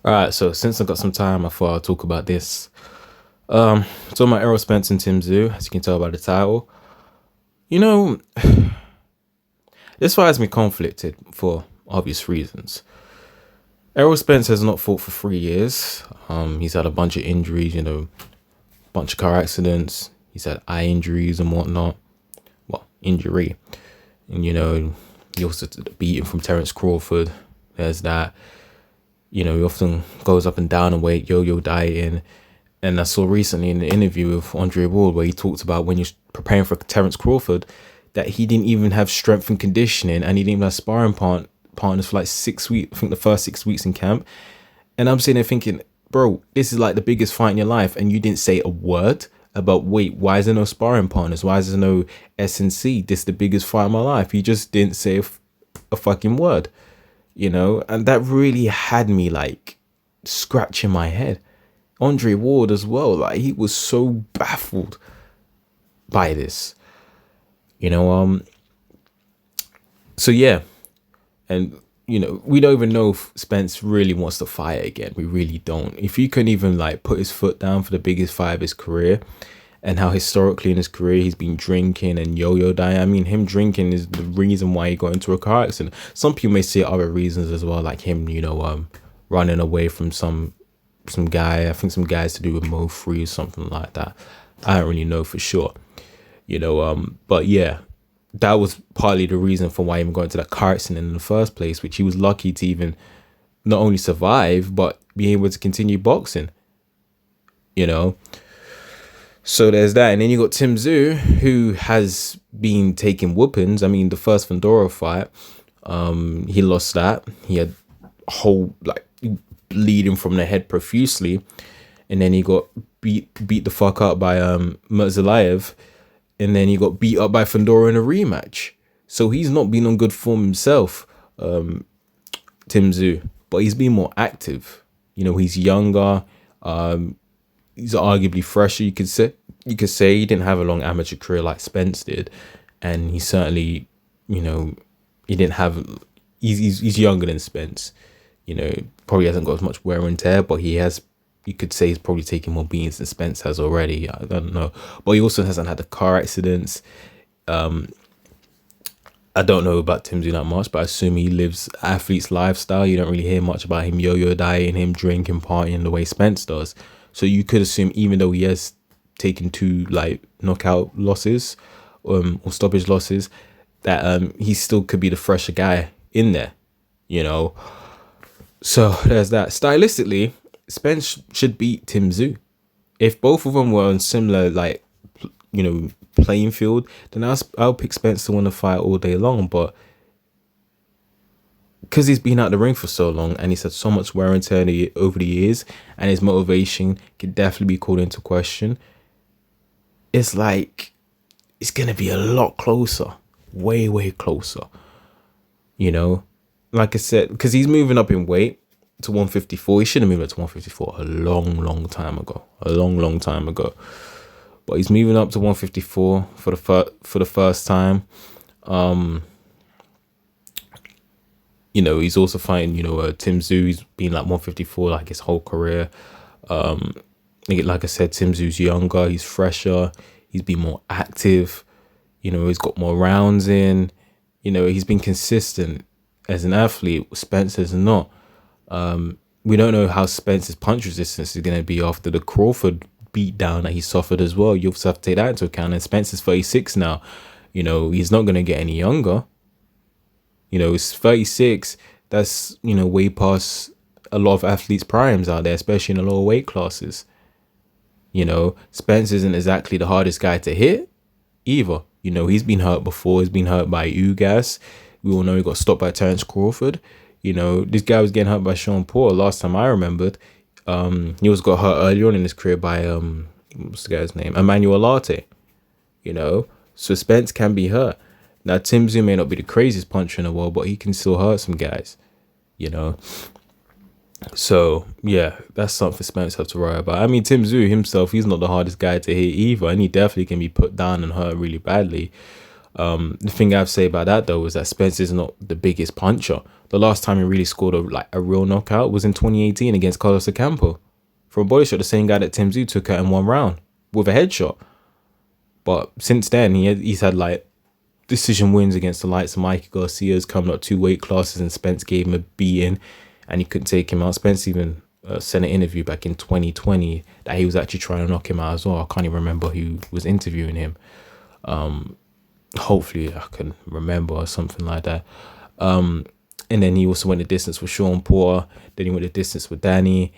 All right, so since I got some time, I thought I'll talk about this. Talking about Errol Spence and Tszyu, as you can tell by the title. You know, this fight has me conflicted for obvious reasons. Errol Spence has not fought for 3 years. He's had a bunch of injuries, bunch of car accidents. He's had eye injuries and whatnot. Well, injury. And, he also took the beating from Terence Crawford. There's that. He often goes up and down in weight, yo-yo dieting. And I saw recently in an interview with Andre Ward where he talked about when you're preparing for Terence Crawford that he didn't even have strength and conditioning and he didn't even have partners for like 6 weeks. I think the first 6 weeks in camp. And I'm sitting there thinking, bro, this is like the biggest fight in your life and you didn't say a word about, wait, why is there no sparring partners? Why is there no S&C? This is the biggest fight of my life. You just didn't say a fucking word, and that really had me like scratching my head. Andre Ward as well, like he was so baffled by this, you know. So yeah, and we don't even know if Spence really wants to fight again. We really don't. If he couldn't even like put his foot down for the biggest fight of his career, and how historically in his career he's been drinking and yo-yo dieting. I mean, him drinking is the reason why he got into a car accident. Some people may say other reasons as well, like him, running away from some guy. I think some guys to do with Mo Free or something like that. I don't really know for sure, but yeah, that was partly the reason for why he even got into that car accident in the first place, which he was lucky to even not only survive but be able to continue boxing. you know So there's that. And then you got Tszyu, who has been taking whoopings. I mean, the first Fandora fight, he lost that. He had a whole, like, bleeding from the head profusely. And then he got beat the fuck up by Murzallayev. And then he got beat up by Fandora in a rematch. So he's not been on good form himself, Tszyu. But he's been more active. He's younger. He's arguably fresher. You could say he didn't have a long amateur career like Spence did, and he certainly, he didn't have. He's younger than Spence. Probably hasn't got as much wear and tear, but he has. You could say he's probably taking more beatings than Spence has already. I don't know, but he also hasn't had the car accidents. I don't know about Tszyu that much, but I assume he lives athlete's lifestyle. You don't really hear much about him yo-yo dieting, him drinking, partying the way Spence does. So you could assume, even though he has taken 2 like knockout losses, or stoppage losses, that he still could be the fresher guy in there. So there's that. Stylistically, Spence should beat Tszyu. If both of them were on similar playing field, then I'll pick Spence to win the fight all day long. But because he's been out the ring for so long and he's had so much wear and tear over the years, and his motivation can definitely be called into question, it's like it's gonna be a lot closer, way closer. Like I said, because he's moving up in weight to 154. He should have moved up to 154 a long time ago. But he's moving up to 154 for the first time. He's also fighting, Tszyu. He's been like 154 like his whole career. Like I said, Tszyu's younger, he's fresher, he's been more active, he's got more rounds in, he's been consistent as an athlete. Spencer's not. We don't know how Spence's punch resistance is going to be after the Crawford beat down that he suffered as well. You also have to take that into account. And Spencer's 36 now. He's not going to get any younger. It's 36. That's, way past a lot of athletes' primes out there, especially in the lower weight classes. Spence isn't exactly the hardest guy to hit either. He's been hurt before. He's been hurt by Ugas. We all know he got stopped by Terence Crawford. This guy was getting hurt by Sean Paul last time I remembered. He was got hurt earlier on in his career by, what's the guy's name? Emmanuel Arte. So Spence can be hurt. Now, Tszyu may not be the craziest puncher in the world, but he can still hurt some guys, So, yeah, that's something Spence have to worry about. I mean, Tszyu himself, he's not the hardest guy to hit either, and he definitely can be put down and hurt really badly. The thing I have to say about that though is that Spence is not the biggest puncher. The last time he really scored a real knockout was in 2018 against Carlos Ocampo for a body shot, the same guy that Tszyu took out in 1 round with a headshot. But since then, he's had like decision wins against the likes of Mikey Garcia's, coming up 2 weight classes, and Spence gave him a beating and he couldn't take him out. Spence even sent an interview back in 2020 that he was actually trying to knock him out as well. I can't even remember who was interviewing him. Hopefully I can remember or something like that. And then he also went the distance with Sean Porter. Then he went the distance with Danny.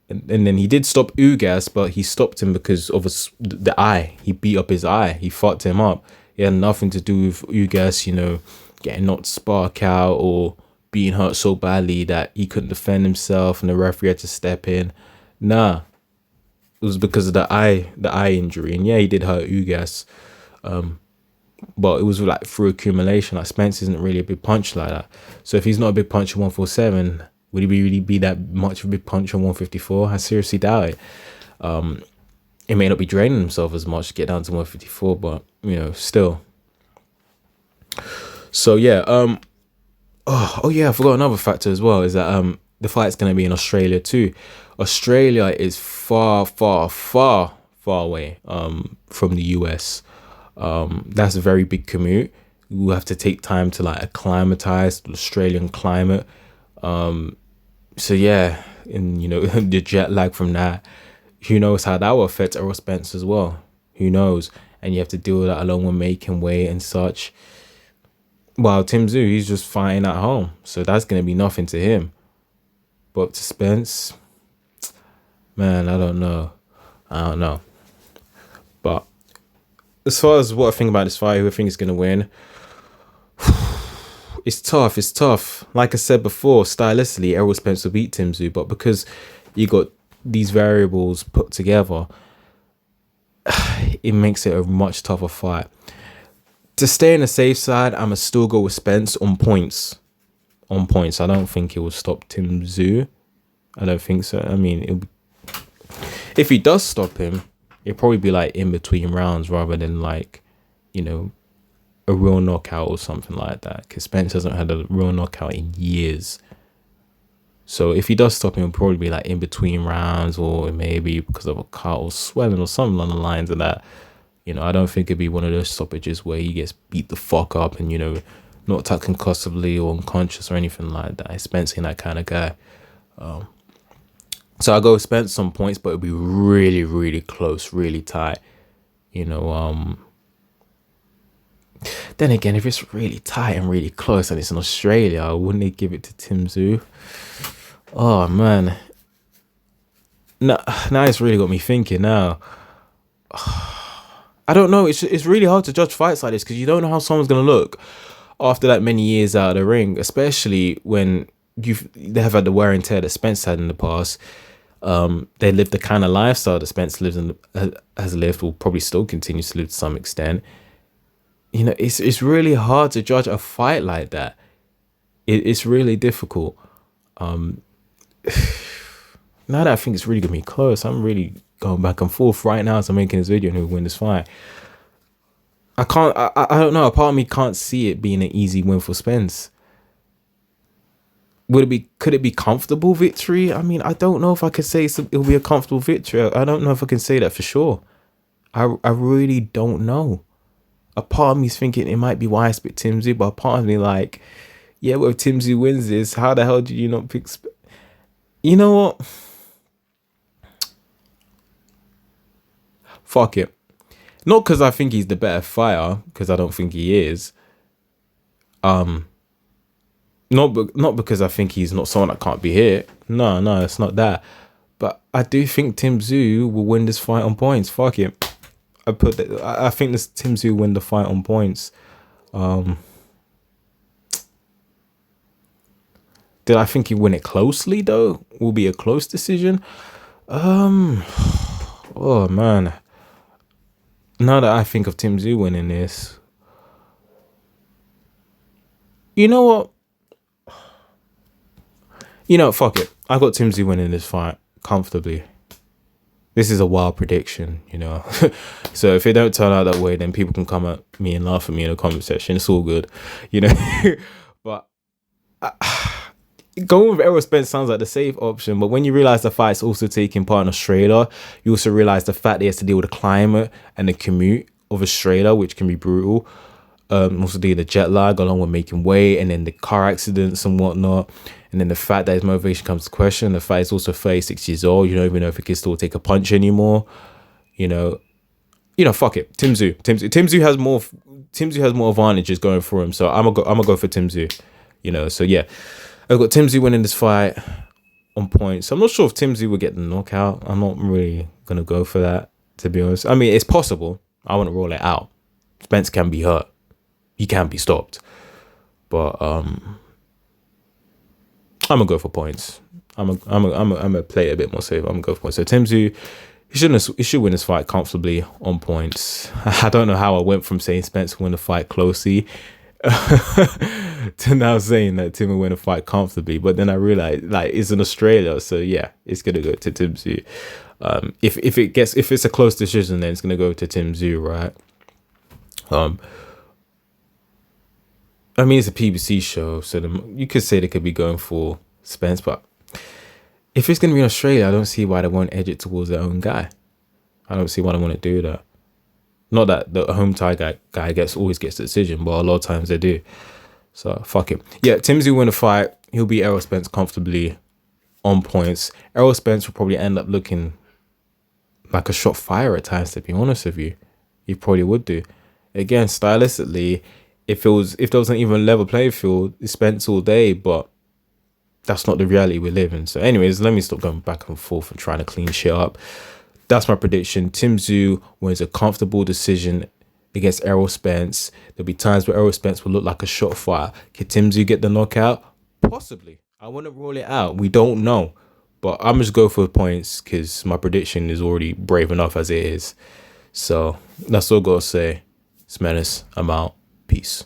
And then he did stop Ugas, but he stopped him because of the eye. He beat up his eye. He fucked him up. It had nothing to do with Ugas, getting knocked spark out or being hurt so badly that he couldn't defend himself and the referee had to step in. Nah. It was because of the eye injury. And yeah, he did hurt Ugas. But it was like through accumulation. Like Spence isn't really a big puncher like that. So if he's not a big puncher 147, would he really be that much of a big puncher 154? I seriously doubt it. He may not be draining himself as much to get down to 154, but still. So yeah, oh yeah, I forgot another factor as well, is that the fight's gonna be in Australia too. Australia is far away from the US. That's a very big commute. You have to take time to like acclimatize to the Australian climate. So yeah, and the jet lag from that, who knows how that will affect Errol Spence as well. Who knows? And you have to deal with that along with making weight and such. While Tszyu, he's just fighting at home, so that's gonna be nothing to him. But to Spence, man, I don't know. But as far as what I think about this fight, who I think is gonna win, it's tough. Like I said before, stylistically, Errol Spence will beat Tszyu, but because you got these variables put together, it makes it a much tougher fight. To stay on the safe side, I'ma still go with Spence on points. I don't think it will stop Tszyu. I don't think so. I mean, if he does stop him, it'll probably be like in between rounds rather than like, a real knockout or something like that. Because Spence hasn't had a real knockout in years. So if he does stop him, it'll probably be like in between rounds, or maybe because of a cut or swelling or something along the lines of that. I don't think it'd be one of those stoppages where he gets beat the fuck up and, not attacked concussively or unconscious or anything like that. Spence ain't that kind of guy. So I'll go with Spence some points, but it'll be really, really close, really tight. Then again, if it's really tight and really close and it's in Australia, wouldn't they give it to Tszyu? Oh, man. Now it's really got me thinking now. I don't know. It's really hard to judge fights like this because you don't know how someone's going to look after that many years out of the ring, especially when they have had the wear and tear that Spence had in the past. They lived the kind of lifestyle that Spence has lived, will probably still continue to live to some extent. It's really hard to judge a fight like that. It's really difficult. Now that I think it's really going to be close, I'm really going back and forth right now as I'm making this video and who will win this fight. I don't know. A part of me can't see it being an easy win for Spence. Could it be comfortable victory? I mean, I don't know if I could say it'll be a comfortable victory. I don't know if I can say that for sure. I really don't know. A part of me is thinking it might be wise to pick Tszyu, but a part of me like, yeah, well, if Tszyu wins this, how the hell did you not pick You know what? Fuck it. Not because I think he's the better fighter, because I don't think he is. Not because I think he's not someone that can't be hit. No, it's not that. But I do think Tszyu will win this fight on points. Fuck it. I think this Tszyu will win the fight on points. Did I think he win it closely though? Will be a close decision. Oh man. Now that I think of Tszyu winning this, you know what? Fuck it. I got Tszyu winning this fight comfortably. This is a wild prediction, you know. So if it don't turn out that way, then people can come at me and laugh at me in the comment section. It's all good, you know. But going with Errol Spence sounds like the safe option. But when you realize the fight's also taking part in Australia, you also realize the fact that he has to deal with the climate and the commute of Australia, which can be brutal. Also deal with the jet lag along with making weight, and then the car accidents and whatnot. And then the fact that his motivation comes to question. The fact he's also 36 years old. You don't even know if he can still take a punch anymore. You know, fuck it. Tszyu has more advantages going for him. So I'm gonna go for Tszyu. You know, so yeah, I've got Tszyu winning this fight on points. I'm not sure if Tszyu will get the knockout. I'm not really gonna go for that, to be honest. I mean, it's possible. I want to rule it out. Spence can be hurt. He can be stopped. But I'm gonna go for points. I'm gonna play it a bit more safe. I'm gonna go for points. So Tszyu, he should win this fight comfortably on points. I don't know how I went from saying Spence will win the fight closely to now saying that Tim will win a fight comfortably. But then I realized, like, it's in Australia, so yeah, it's gonna go to Tszyu. If it's a close decision, then it's gonna go to Tszyu, right? I mean, it's a PBC show, so you could say they could be going for Spence, but if it's going to be in Australia, I don't see why they won't edge it towards their own guy. I don't see why they want to do that. Not that the home tie guy always gets the decision, but a lot of times they do. So, fuck it. Yeah, Tszyu win the fight. He'll beat Errol Spence comfortably on points. Errol Spence will probably end up looking like a shot fire at times, to be honest with you. He probably would do. Again, stylistically, if there was an even level playing field, it's Spence all day, but that's not the reality we live in. So anyways, let me stop going back and forth and trying to clean shit up. That's my prediction. Tszyu wins a comfortable decision against Errol Spence. There'll be times where Errol Spence will look like a shot fire. Can Tszyu get the knockout? Possibly. I wouldn't rule it out. We don't know. But I'm just go for points because my prediction is already brave enough as it is. So that's all I gotta say. It's Menace. I'm out. Peace.